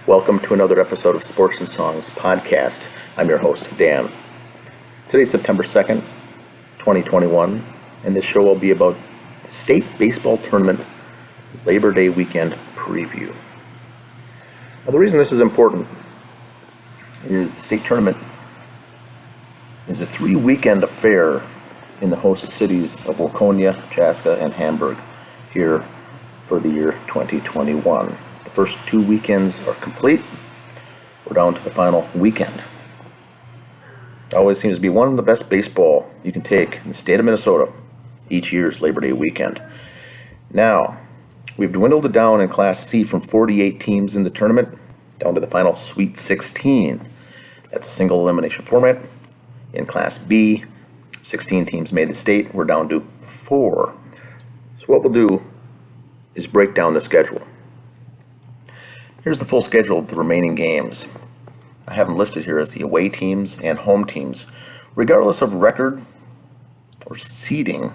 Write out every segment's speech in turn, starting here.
Welcome to another episode of Sports and Songs podcast. I'm your host, Dan. Today's September 2nd, 2021, and this show will be about the State Baseball Tournament Labor Day Weekend Preview. Now, the reason this is important is the state tournament is a 3-weekend affair in the host cities of Waconia, Chaska, and Hamburg here for the year 2021. The first 2 weekends are complete. We're down to the final weekend. It always seems to be one of the best baseball you can take in the state of Minnesota each year's Labor Day weekend. Now, we've dwindled it down in Class C from 48 teams in the tournament down to the final Sweet 16. That's a single elimination format. In Class B, 16 teams made the state. We're down to 4. So what we'll do is break down the schedule. Here's the full schedule of the remaining games. I have them listed here as the away teams and home teams. Regardless of record or seeding,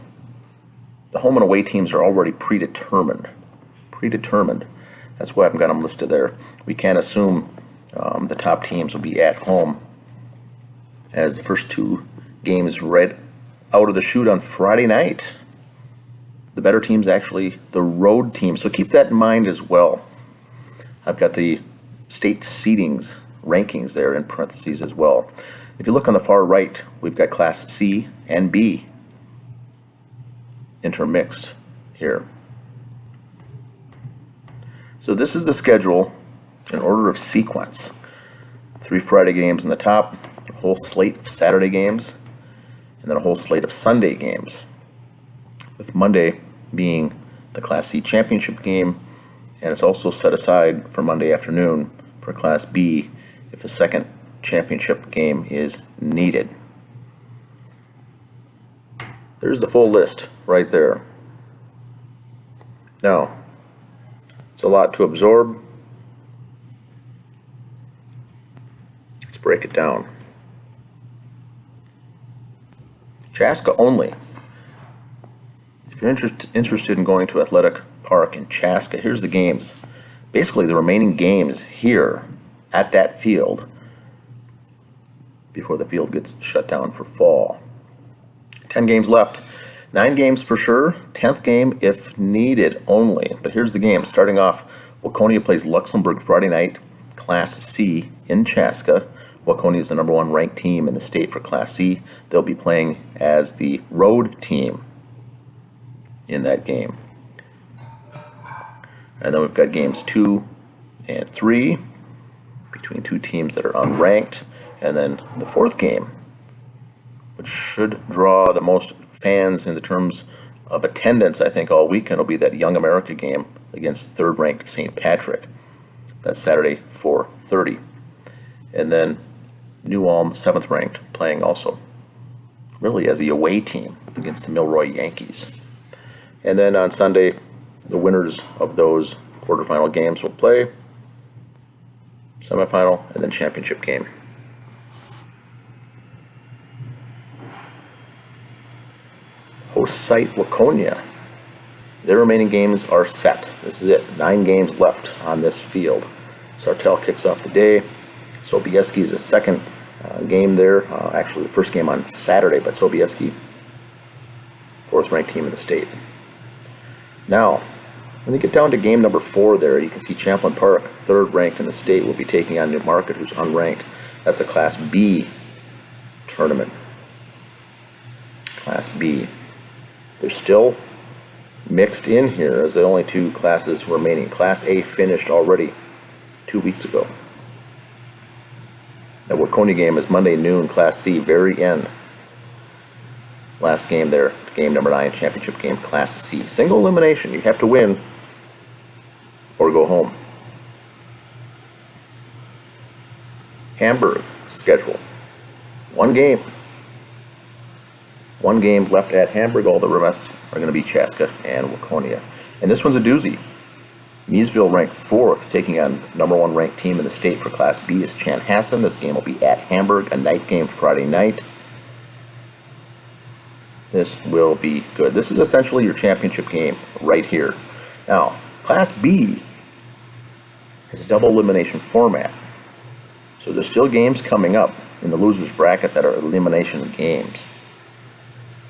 the home and away teams are already predetermined. That's why I've got them listed there. We can't assume the top teams will be at home, as the first 2 games right out of the chute on Friday night. The better team's actually the road team, so keep that in mind as well. I've got the state seedings rankings there in parentheses as well. If you look on the far right, we've got Class C and B intermixed here. So this is the schedule in order of sequence. 3 Friday games in the top, a whole slate of Saturday games, and then a whole slate of Sunday games, with Monday being the Class C championship game, and it's also set aside for Monday afternoon for Class B if a second championship game is needed. There's the full list right there. Now, it's a lot to absorb. Let's break it down. Chaska only. If you're interested in going to Athletic Park in Chaska, here's the games. Basically, the remaining games here at that field before the field gets shut down for fall. 10 games left. 9 games for sure. 10th game if needed only. But here's the game. Starting off, Waconia plays Luxembourg Friday night, Class C in Chaska. Waconia is the number 1 ranked team in the state for Class C. They'll be playing as the road team in that game. And then we've got games 2 and 3 between 2 teams that are unranked. And then the 4th game, which should draw the most fans in the terms of attendance, I think, all weekend, will be that Young America game against 3rd-ranked St. Patrick. That's Saturday, 4:30. And then New Ulm, 7th-ranked, playing also really as the away team against the Milroy Yankees. And then on Sunday, the winners of those quarterfinal games will play semifinal and then championship game. Host site Waconia. Their remaining games are set. This is it. 9 games left on this field. Sartell kicks off the day. Sobieski's the second game there. Actually, the first game on Saturday, but Sobieski, 4th-ranked team in the state. Now, when you get down to game number 4 there, you can see Champlin Park, 3rd-ranked in the state, will be taking on Newmarket, who's unranked. That's a Class B tournament. Class B. They're still mixed in here as the only 2 classes remaining. Class A finished already 2 weeks ago. The Waconia game is Monday noon, Class C, very end. Last game there, game number 9, championship game, Class C. Single elimination. You have to win or go home. Hamburg schedule. 1 game. 1 game left at Hamburg. All the rest are going to be Chaska and Waconia. And this one's a doozy. Miesville ranked 4th, taking on number 1 ranked team in the state for Class B is Chanhassen. This game will be at Hamburg, a night game Friday night. This will be good. This is essentially your championship game right here. Now, Class B It's a double elimination format. So there's still games coming up in the losers bracket that are elimination games.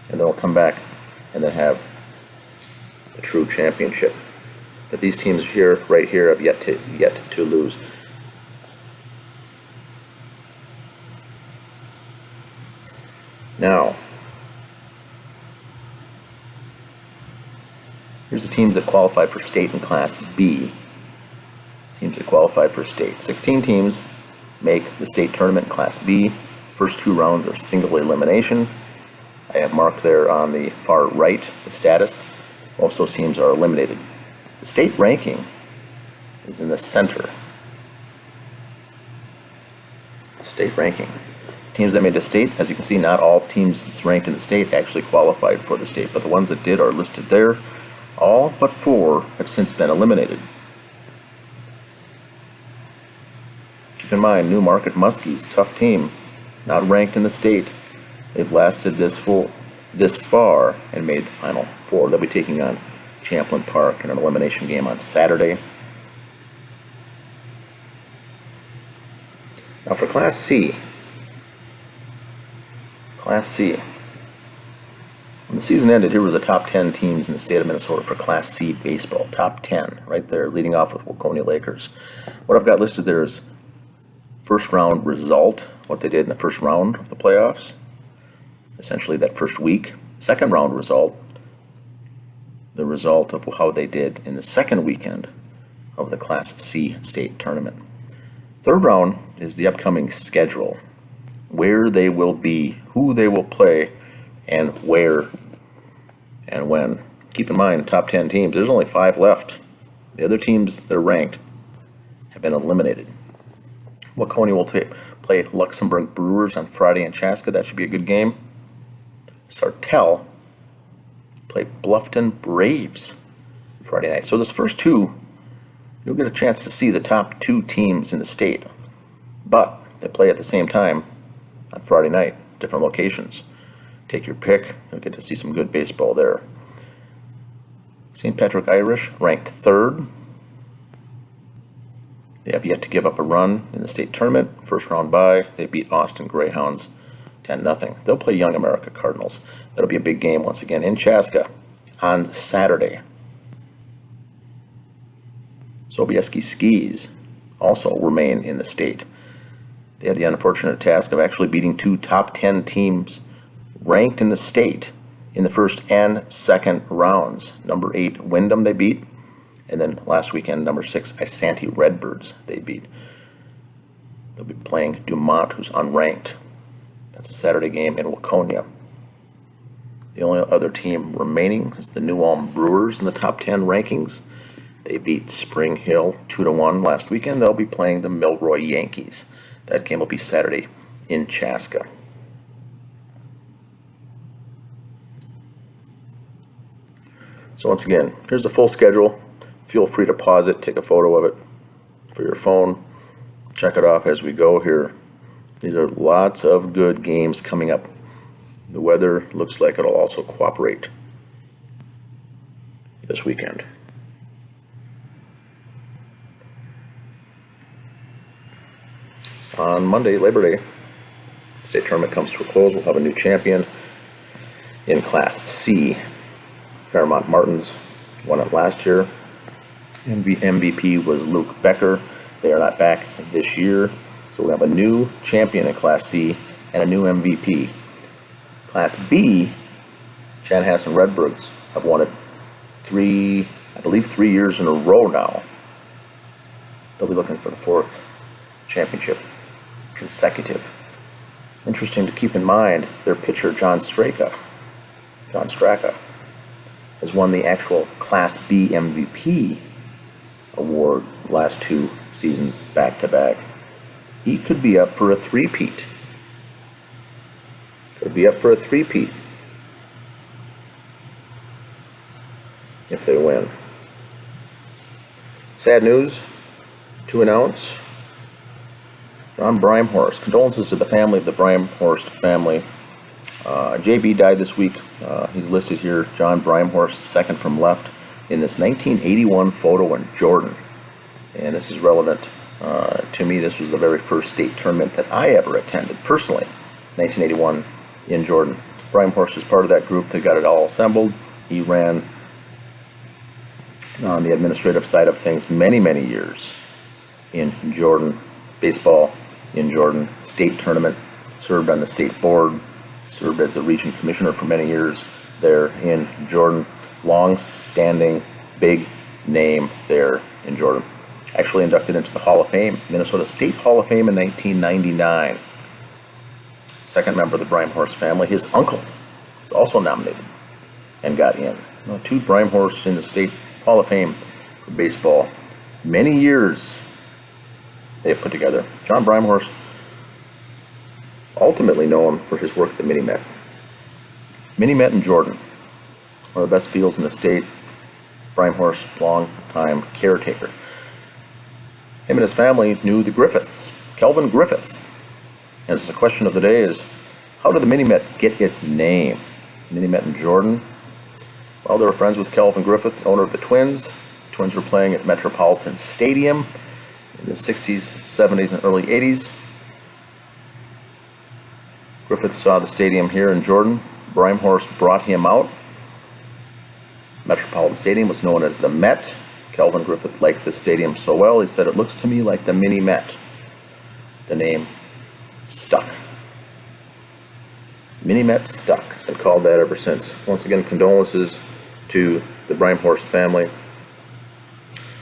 And then we'll come back and then have the true championship. But these teams here, right here, have yet to lose. Now, here's the teams that qualified for state in Class B. Teams that qualified for state. 16 teams make the state tournament in Class B. First 2 rounds are single elimination. I have marked there on the far right the status. Most of those teams are eliminated. The state ranking is in the center. State ranking. Teams that made the state, as you can see, not all teams that's ranked in the state actually qualified for the state, but the ones that did are listed there. All but 4 have since been eliminated. Keep in mind, Newmarket Muskies, tough team, not ranked in the state. They've lasted this far and made the final 4. They'll be taking on Champlin Park in an elimination game on Saturday. Now for Class C. Class C. When the season ended, here was the top 10 teams in the state of Minnesota for Class C baseball. Top 10, right there, leading off with Waconia Lakers. What I've got listed there is first round result, what they did in the first round of the playoffs, essentially that first week. Second round result, the result of how they did in the second weekend of the Class C state tournament. Third round is the upcoming schedule, where they will be, who they will play, and where and when. Keep in mind, top 10 teams, there's only 5 left. The other teams that are ranked have been eliminated. Waconia will play Luxembourg Brewers on Friday in Chaska. That should be a good game. Sartell play Bluffton Braves Friday night. So this first 2, you'll get a chance to see the top 2 teams in the state. But they play at the same time on Friday night, different locations. Take your pick. You'll get to see some good baseball there. St. Patrick Irish ranked 3rd. They have yet to give up a run in the state tournament. First round bye, they beat Austin Greyhounds 10-0. They'll play Young America Cardinals. That'll be a big game once again in Chaska on Saturday. Sobieski Skis also remain in the state. They had the unfortunate task of actually beating 2 top 10 teams ranked in the state in the first and second rounds. Number 8, Wyndham, they beat. And then last weekend, number 6, Isanti Redbirds, they beat. They'll be playing Dumont, who's unranked. That's a Saturday game in Waconia. The only other team remaining is the New Ulm Brewers in the top 10 rankings. They beat Spring Hill 2-1 last weekend. They'll be playing the Milroy Yankees. That game will be Saturday in Chaska. So once again, here's the full schedule. Feel free to pause it, take a photo of it for your phone. Check it off as we go here. These are lots of good games coming up. The weather looks like it'll also cooperate this weekend. So on Monday, Labor Day, the state tournament comes to a close. We'll have a new champion in Class C. Fairmont Martins won it last year. MVP was Luke Becker. They are not back this year. So we have a new champion in Class C and a new MVP. Class B, Chanhassen Redbirds have won it 3 years in a row now. They'll be looking for the 4th championship consecutive. Interesting to keep in mind, their pitcher, John Straka, has won the actual Class B MVP award last 2 seasons back to back. He could be up for a three-peat. If they win. Sad news to announce. John Brimehorst. Condolences to the family of the Brimehorst family. JB died this week. He's listed here, John Brimehorst, second from left, in this 1981 photo in Jordan. and this is relevant to me. This was the very first state tournament that I ever attended personally, 1981 in Jordan. Brian Horst was part of that group that got it all assembled. He ran on the administrative side of things many years in Jordan, baseball in Jordan, state tournament, served on the state board, served as a region commissioner for many years there in Jordan. Long-standing, big name there in Jordan. Actually inducted into the Hall of Fame, Minnesota State Hall of Fame in 1999. Second member of the Brian Horst family. His uncle was also nominated and got in. Two Brian Horsts in the State Hall of Fame for baseball. Many years they have put together. John Brimehorst, ultimately known for his work at the Mini-Met. Mini-Met in Jordan, one of the best fields in the state. Brimehorst, long-time caretaker. Him and his family knew the Griffiths, Kelvin Griffith. And so the question of the day is, how did the Mini-Met get its name? Mini-Met in Jordan. Well, they were friends with Kelvin Griffith, owner of the Twins. The Twins were playing at Metropolitan Stadium in the 60s, 70s, and early 80s. Griffith saw the stadium here in Jordan. Brimehorst brought him out. Metropolitan Stadium was known as the Met. Kelvin Griffith liked this stadium so well, he said, "It looks to me like the Mini-Met." The name stuck. Mini-Met stuck. It's been called that ever since. Once again, condolences to the Brimehorst family.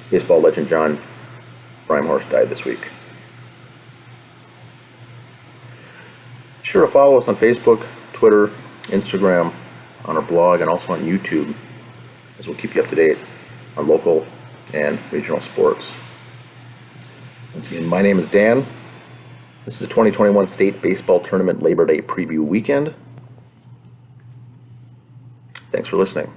Baseball legend John Brimehorst died this week. Be sure to follow us on Facebook, Twitter, Instagram, on our blog, and also on YouTube, as we'll keep you up to date on local and regional sports. Once again, my name is Dan. This is the 2021 State Baseball Tournament Labor Day Preview Weekend. Thanks for listening.